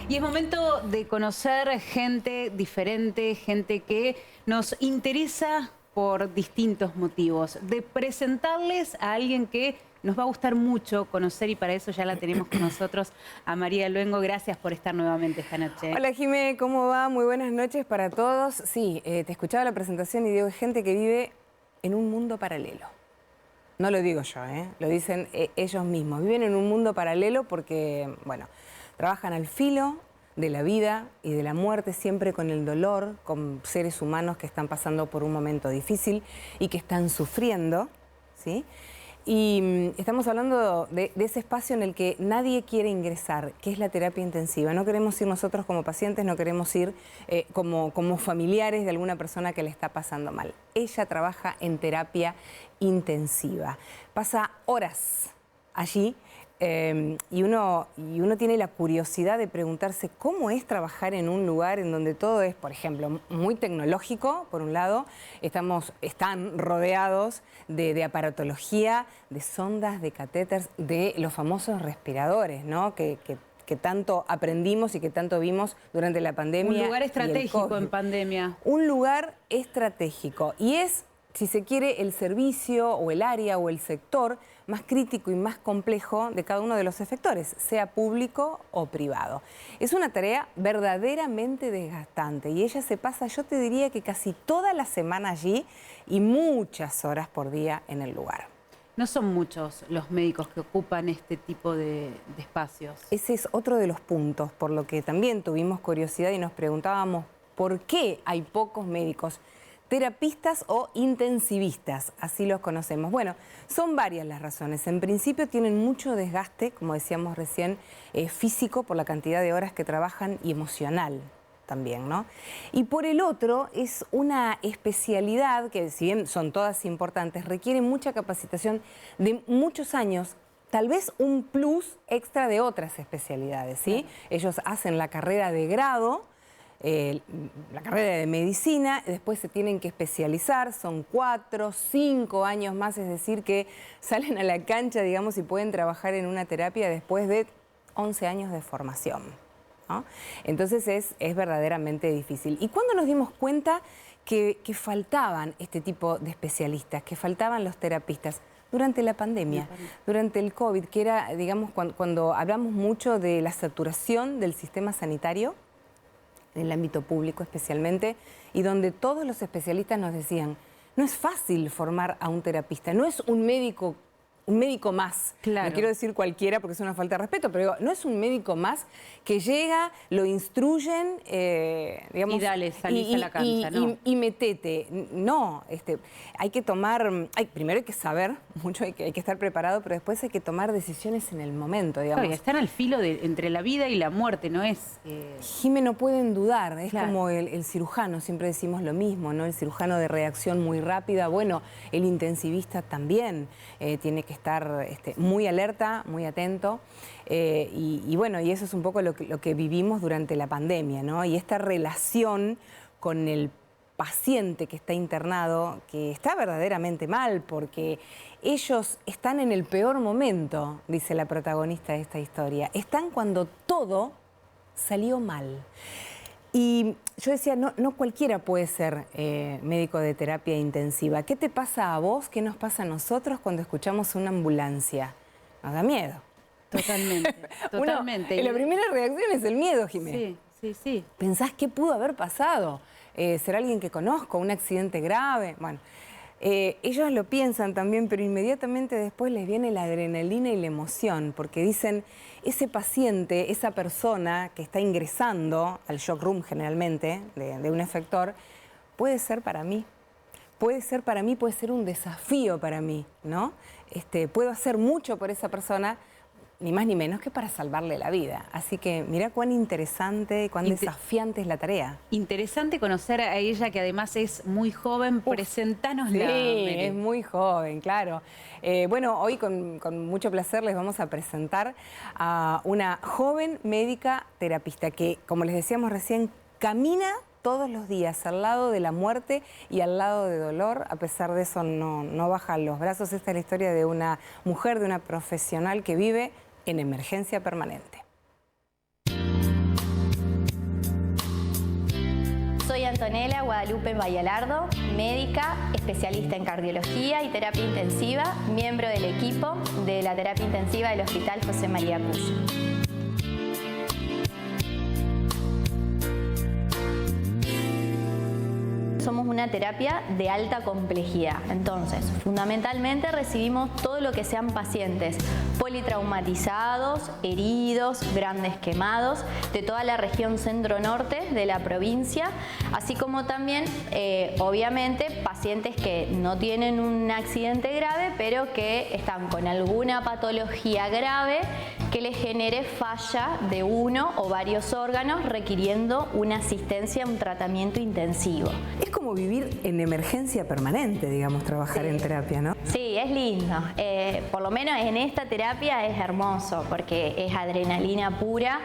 Y es momento de conocer gente diferente, gente que nos interesa por distintos motivos, de presentarles a alguien que nos va a gustar mucho conocer y para eso ya la tenemos con nosotros a María Luengo. Gracias por estar nuevamente esta noche. Hola Jimé, ¿cómo va? Muy buenas noches para todos. Sí, te escuchaba la presentación y digo, gente que vive en un mundo paralelo. No lo digo yo, lo dicen ellos mismos. Viven en un mundo paralelo porque, bueno, trabajan al filo de la vida y de la muerte, siempre con el dolor, con seres humanos que están pasando por un momento difícil y que están sufriendo, ¿sí? Y estamos hablando de ese espacio en el que nadie quiere ingresar, que es la terapia intensiva. No queremos ir nosotros como pacientes, no queremos ir como familiares de alguna persona que le está pasando mal. Ella trabaja en terapia intensiva. Pasa horas allí y uno tiene la curiosidad de preguntarse cómo es trabajar en un lugar en donde todo es, por ejemplo, muy tecnológico, por un lado, están rodeados de aparatología, de sondas, de catéteres, de los famosos respiradores, ¿no? que tanto aprendimos y que tanto vimos durante la pandemia. Un lugar estratégico en pandemia. Un lugar estratégico y es, si se quiere, el servicio o el área o el sector más crítico y más complejo de cada uno de los efectores, sea público o privado. Es una tarea verdaderamente desgastante y ella se pasa, yo te diría que casi toda la semana allí y muchas horas por día en el lugar. No son muchos los médicos que ocupan este tipo de espacios. Ese es otro de los puntos por lo que también tuvimos curiosidad y nos preguntábamos por qué hay pocos médicos terapistas o intensivistas, así los conocemos. Bueno, son varias las razones. En principio tienen mucho desgaste, como decíamos recién, físico por la cantidad de horas que trabajan y emocional también, ¿no? Y por el otro es una especialidad que, si bien son todas importantes, requiere mucha capacitación de muchos años, tal vez un plus extra de otras especialidades, ¿sí? Claro. Ellos hacen la carrera de grado, la carrera de medicina, después se tienen que especializar, son 4, 5 años más, es decir, que salen a la cancha, digamos, y pueden trabajar en una terapia después de 11 años de formación, ¿no? Entonces es verdaderamente difícil. ¿Y cuándo nos dimos cuenta que faltaban este tipo de especialistas, que faltaban los terapistas? Durante la pandemia, durante el COVID, que era, digamos, cuando hablamos mucho de la saturación del sistema sanitario, en el ámbito público especialmente, y donde todos los especialistas nos decían, no es fácil formar a un terapista, no es un médico más, claro. No quiero decir cualquiera porque es una falta de respeto, pero no es un médico más que llega, lo instruyen, digamos, y dale, salís a la cancha, ¿no? Y metete. No, hay que tomar, primero hay que saber mucho, hay que estar preparado, pero después hay que tomar decisiones en el momento, digamos. Claro, y están al filo entre la vida y la muerte, ¿no es? Jimé, no pueden dudar, es claro. como el cirujano, siempre decimos lo mismo, ¿no? El cirujano de reacción muy rápida, bueno, el intensivista también tiene que estar muy alerta, muy atento, y bueno, y eso es un poco lo que vivimos durante la pandemia, ¿no? Y esta relación con el paciente que está internado, que está verdaderamente mal, porque ellos están en el peor momento, dice la protagonista de esta historia, están cuando todo salió mal. Y yo decía, no cualquiera puede ser médico de terapia intensiva. ¿Qué te pasa a vos? ¿Qué nos pasa a nosotros cuando escuchamos una ambulancia? Nos da miedo. Totalmente, totalmente. La primera reacción es el miedo, Jimé. Sí. Pensás qué pudo haber pasado. ¿Será alguien que conozco? ¿Un accidente grave? Bueno, ellos lo piensan también, pero inmediatamente después les viene la adrenalina y la emoción, porque dicen, ese paciente, esa persona que está ingresando al shock room generalmente, de un efector, puede ser para mí. Puede ser para mí, puede ser un desafío para mí, ¿no? Puedo hacer mucho por esa persona, ni más ni menos que para salvarle la vida. Así que mira cuán interesante, cuán desafiante es la tarea. Interesante conocer a ella, que además es muy joven. Presentánosla. Sí, es muy joven, claro. Bueno, hoy con mucho placer les vamos a presentar a una joven médica terapista que, como les decíamos recién, camina todos los días al lado de la muerte y al lado de dolor. A pesar de eso no baja los brazos. Esta es la historia de una mujer, de una profesional que vive en emergencia permanente. Antonella Guadalupe Bayalardo, médica, especialista en cardiología y terapia intensiva, miembro del equipo de la terapia intensiva del Hospital José María Puch. Somos una terapia de alta complejidad, entonces fundamentalmente recibimos todo lo que sean pacientes politraumatizados, heridos, grandes quemados de toda la región centro-norte de la provincia, así como también obviamente pacientes que no tienen un accidente grave pero que están con alguna patología grave que les genere falla de uno o varios órganos requiriendo una asistencia, un tratamiento intensivo. Es como vivir en emergencia permanente, digamos, trabajar en terapia, ¿no? Sí, es lindo. Por lo menos en esta terapia es hermoso porque es adrenalina pura.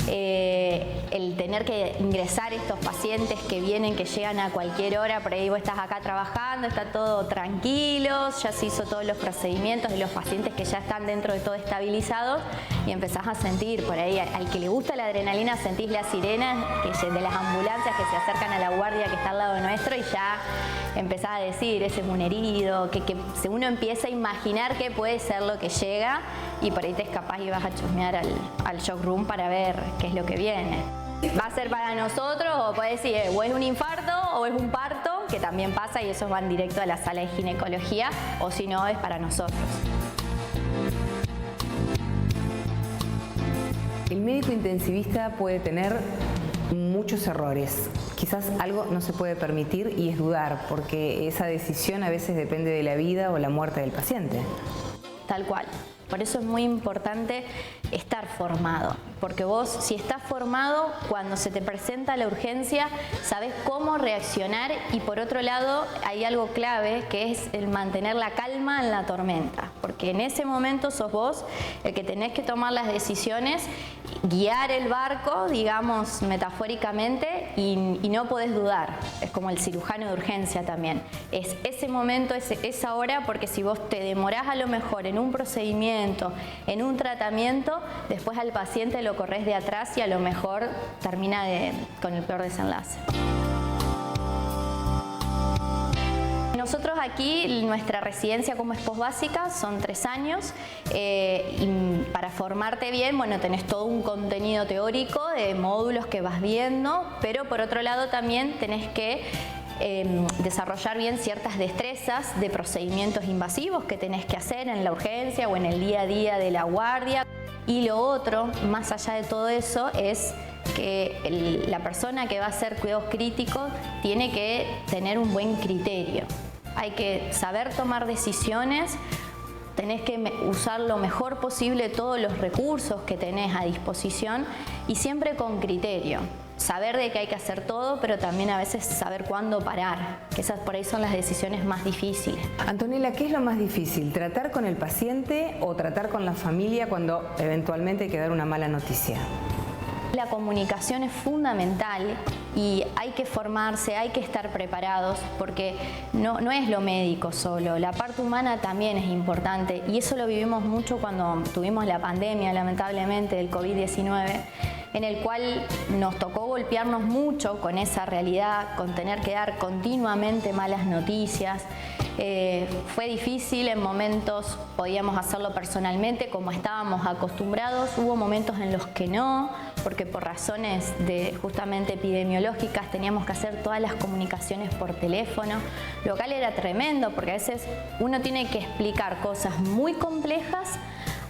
El tener que ingresar estos pacientes que vienen, que llegan a cualquier hora, por ahí vos estás acá trabajando, está todo tranquilo, ya se hizo todos los procedimientos de los pacientes que ya están dentro de todo estabilizados y empezás a sentir por ahí, al que le gusta la adrenalina, sentís las sirenas de las ambulancias que se acercan a la guardia que está al lado nuestro y ya empezás a decir, ese es un herido, que uno empieza a imaginar qué puede ser lo que llega y por ahí te escapás y vas a chusmear al shock room para ver qué es lo que viene. Va a ser para nosotros o puede decir, o es un infarto o es un parto, que también pasa y esos van directo a la sala de ginecología, o si no es para nosotros. El médico intensivista puede tener muchos errores. Quizás algo no se puede permitir y es dudar, porque esa decisión a veces depende de la vida o la muerte del paciente. Tal cual. Por eso es muy importante estar formado, porque vos, si estás formado, cuando se te presenta la urgencia, sabés cómo reaccionar y por otro lado hay algo clave que es el mantener la calma en la tormenta, porque en ese momento sos vos el que tenés que tomar las decisiones, guiar el barco, digamos metafóricamente, y no podés dudar. Es como el cirujano de urgencia también. Es ese momento, esa hora, porque si vos te demorás a lo mejor en un procedimiento, en un tratamiento, después al paciente lo corres de atrás y a lo mejor termina con el peor desenlace. Nosotros aquí, nuestra residencia como es posbásica, son 3 años y para formarte bien, bueno, tenés todo un contenido teórico de módulos que vas viendo, pero por otro lado también tenés que desarrollar bien ciertas destrezas de procedimientos invasivos que tenés que hacer en la urgencia o en el día a día de la guardia. Y lo otro, más allá de todo eso, es que la persona que va a hacer cuidados críticos tiene que tener un buen criterio. Hay que saber tomar decisiones, tenés que usar lo mejor posible todos los recursos que tenés a disposición y siempre con criterio. Saber de que hay que hacer todo, pero también a veces saber cuándo parar, que esas por ahí son las decisiones más difíciles. Antonella, ¿qué es lo más difícil? ¿Tratar con el paciente o tratar con la familia cuando eventualmente hay que dar una mala noticia? La comunicación es fundamental y hay que formarse, hay que estar preparados porque no es lo médico solo, la parte humana también es importante y eso lo vivimos mucho cuando tuvimos la pandemia, lamentablemente, del COVID-19, en el cual nos tocó golpearnos mucho con esa realidad, con tener que dar continuamente malas noticias. Fue difícil, en momentos podíamos hacerlo personalmente como estábamos acostumbrados, hubo momentos en los que no, porque por razones justamente epidemiológicas teníamos que hacer todas las comunicaciones por teléfono, lo cual era tremendo porque a veces uno tiene que explicar cosas muy complejas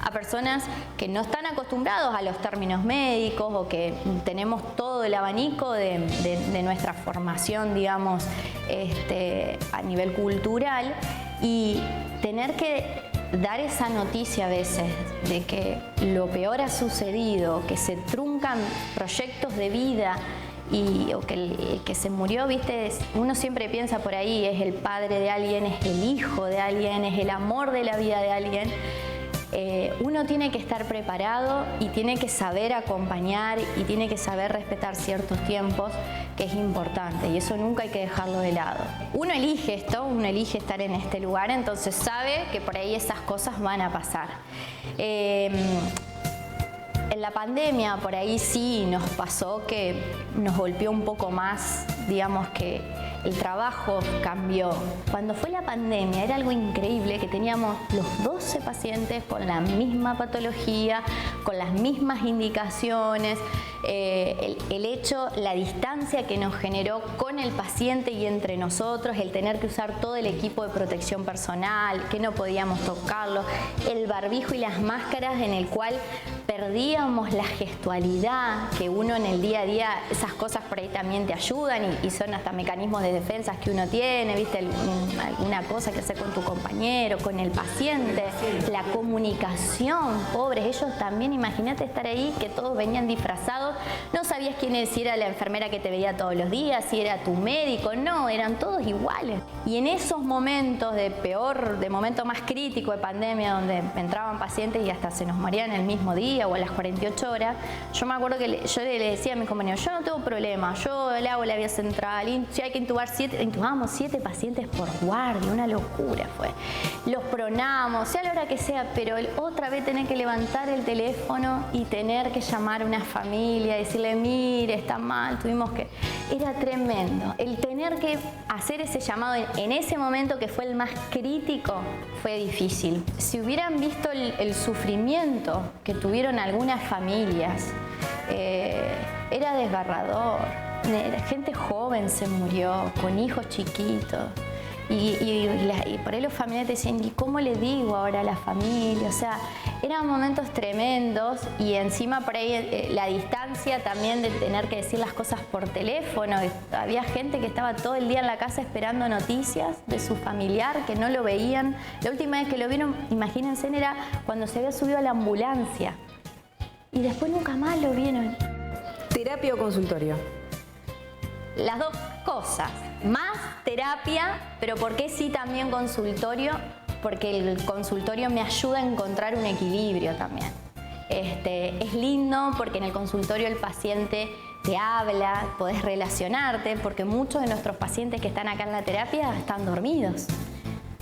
a personas que no están acostumbrados a los términos médicos o que tenemos todo el abanico de nuestra formación, digamos, a nivel cultural, y tener que dar esa noticia a veces de que lo peor ha sucedido, que se truncan proyectos de vida o que el que se murió, viste, uno siempre piensa por ahí, es el padre de alguien, es el hijo de alguien, es el amor de la vida de alguien. Uno tiene que estar preparado y tiene que saber acompañar y tiene que saber respetar ciertos tiempos, que es importante y eso nunca hay que dejarlo de lado. Uno elige esto, uno elige estar en este lugar, entonces sabe que por ahí esas cosas van a pasar. En la pandemia por ahí sí nos pasó que nos golpeó un poco más, digamos que el trabajo cambió. Cuando fue la pandemia era algo increíble que teníamos los 12 pacientes con la misma patología, con las mismas indicaciones. El hecho, la distancia que nos generó con el paciente y entre nosotros, el tener que usar todo el equipo de protección personal, que no podíamos tocarlo, el barbijo y las máscaras en el cual perdíamos la gestualidad, que uno en el día a día, esas cosas por ahí también te ayudan y son hasta mecanismos de defensas que uno tiene, ¿viste? Alguna cosa que hacer con tu compañero, con el paciente, la comunicación, pobres, ellos también, imagínate estar ahí, que todos venían disfrazados, no sabías quién era, si era la enfermera que te veía todos los días, si era tu médico, no, eran todos iguales. Y en esos momentos de momento más crítico de pandemia, donde entraban pacientes y hasta se nos morían el mismo día o a las 48 horas, yo me acuerdo que yo le decía a mis compañeros, yo no tengo problema, yo le hago la vía central, y si hay que intubar intubábamos 7 pacientes por guardia, una locura fue. Los pronamos, sea la hora que sea, pero otra vez tener que levantar el teléfono y tener que llamar a una familia, decirle, mire, está mal, tuvimos que... Era tremendo. El tener que hacer ese llamado en ese momento que fue el más crítico fue difícil. Si hubieran visto el sufrimiento que tuvieron algunas familias, era desgarrador. Gente joven se murió, con hijos chiquitos. Y por ahí los familiares decían, ¿y cómo le digo ahora a la familia? O sea, eran momentos tremendos y encima por ahí la distancia también de tener que decir las cosas por teléfono. Había gente que estaba todo el día en la casa esperando noticias de su familiar, que no lo veían. La última vez que lo vieron, imagínense, era cuando se había subido a la ambulancia. Y después nunca más lo vieron. ¿Terapia o consultorio? Las dos cosas. Más terapia, pero ¿por qué sí también consultorio? Porque el consultorio me ayuda a encontrar un equilibrio también. Es lindo porque en el consultorio el paciente te habla, podés relacionarte, porque muchos de nuestros pacientes que están acá en la terapia están dormidos.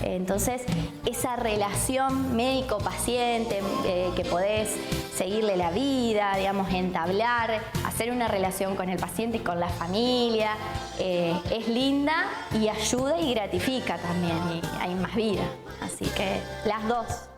Entonces, esa relación médico-paciente que podés seguirle la vida, digamos, entablar, hacer una relación con el paciente y con la familia, es linda y ayuda y gratifica también, y hay más vida. Así que las dos.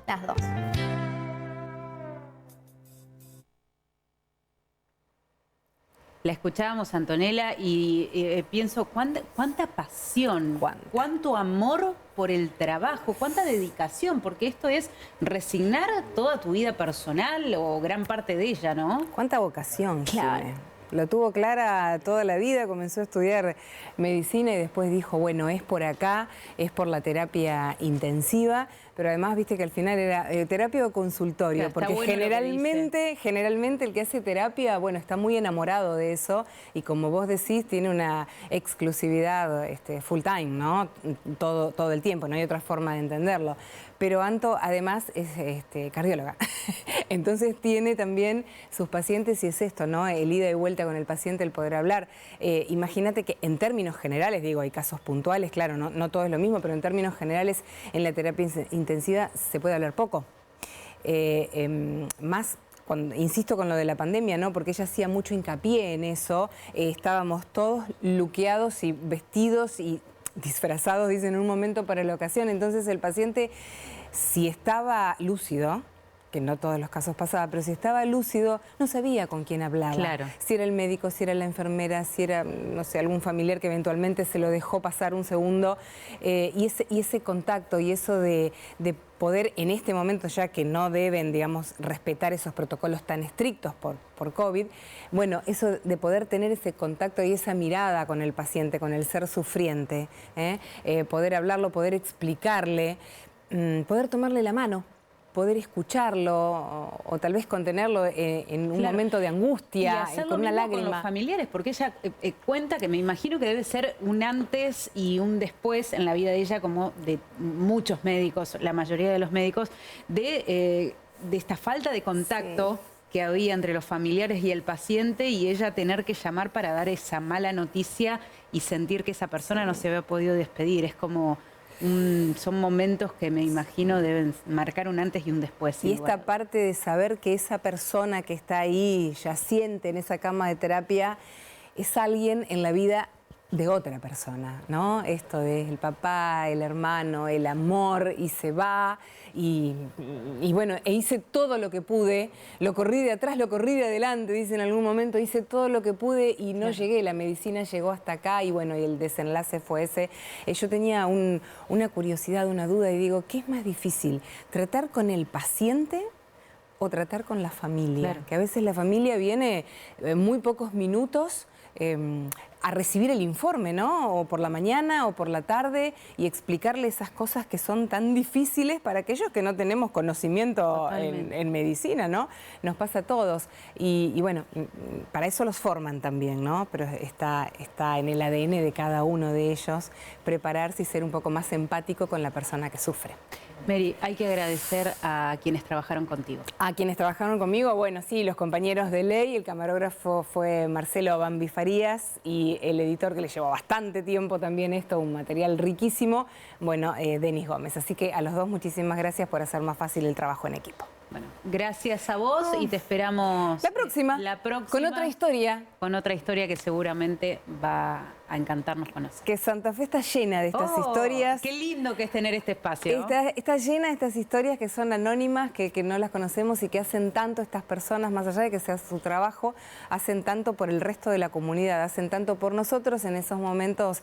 La escuchábamos, Antonella, y pienso cuánta pasión, cuánto amor por el trabajo, cuánta dedicación, porque esto es resignar toda tu vida personal o gran parte de ella, ¿no? Cuánta vocación. Claro. Tiene. Lo tuvo clara toda la vida, comenzó a estudiar medicina y después dijo, bueno, es por acá, es por la terapia intensiva, pero además viste que al final era terapia o consultorio, Claro, porque bueno generalmente el que hace terapia, bueno, está muy enamorado de eso y como vos decís, tiene una exclusividad full time, ¿no? Todo el tiempo, no hay otra forma de entenderlo. Pero Anto además es cardióloga, entonces tiene también sus pacientes y es esto, ¿no? El ida y vuelta con el paciente, el poder hablar. Imagínate que en términos generales, digo, hay casos puntuales, claro, no todo es lo mismo, pero en términos generales en la terapia intensiva se puede hablar poco. Más, insisto con lo de la pandemia, ¿no? Porque ella hacía mucho hincapié en eso, estábamos todos luqueados y vestidos y disfrazados, dicen, en un momento para la ocasión. Entonces el paciente, si estaba lúcido, que no todos los casos pasaba, pero si estaba lúcido, no sabía con quién hablaba. Claro. Si era el médico, si era la enfermera, si era, no sé, algún familiar que eventualmente se lo dejó pasar un segundo. Y ese contacto y eso de poder en este momento, ya que no deben, digamos, respetar esos protocolos tan estrictos por COVID, bueno, eso de poder tener ese contacto y esa mirada con el paciente, con el ser sufriente, poder hablarlo, poder explicarle, poder tomarle la mano, poder escucharlo o tal vez contenerlo en un momento de angustia, con una lágrima. Con los familiares, porque ella cuenta que me imagino que debe ser un antes y un después en la vida de ella, como de muchos médicos, la mayoría de los médicos, de esta falta de contacto que había entre los familiares y el paciente y ella tener que llamar para dar esa mala noticia y sentir que esa persona no se había podido despedir. Es como son momentos que me imagino deben marcar un antes y un después. Y esta parte de saber que esa persona que está ahí yaciente en esa cama de terapia es alguien en la vida de otra persona, ¿no? Esto de el papá, el hermano, el amor, y se va, y bueno, hice todo lo que pude, lo corrí de atrás, lo corrí de adelante, dice en algún momento, hice todo lo que pude y no llegué, la medicina llegó hasta acá, y bueno, y el desenlace fue ese. Yo tenía una curiosidad, una duda, y digo, ¿qué es más difícil? ¿Tratar con el paciente o tratar con la familia? Claro. Que a veces la familia viene en muy pocos minutos a recibir el informe, ¿no? O por la mañana o por la tarde, y explicarle esas cosas que son tan difíciles para aquellos que no tenemos conocimiento en medicina, ¿no? Nos pasa a todos. Y bueno, para eso los forman también, ¿no? Pero está en el ADN de cada uno de ellos prepararse y ser un poco más empático con la persona que sufre. Mary, hay que agradecer a quienes trabajaron contigo. A quienes trabajaron conmigo, bueno, sí, los compañeros de ley, el camarógrafo fue Marcelo Bambi Farías y el editor, que le llevó bastante tiempo también esto, un material riquísimo, bueno, Denis Gómez. Así que a los dos muchísimas gracias por hacer más fácil el trabajo en equipo. Bueno, gracias a vos y te esperamos la próxima, con otra historia. Con otra historia que seguramente va a encantarnos conocer. Que Santa Fe está llena de estas historias. Qué lindo que es tener este espacio. Está llena de estas historias que son anónimas, que no las conocemos y que hacen tanto estas personas, más allá de que sea su trabajo, hacen tanto por el resto de la comunidad, hacen tanto por nosotros en esos momentos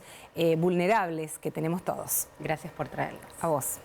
vulnerables que tenemos todos. Gracias por traerlos. A vos.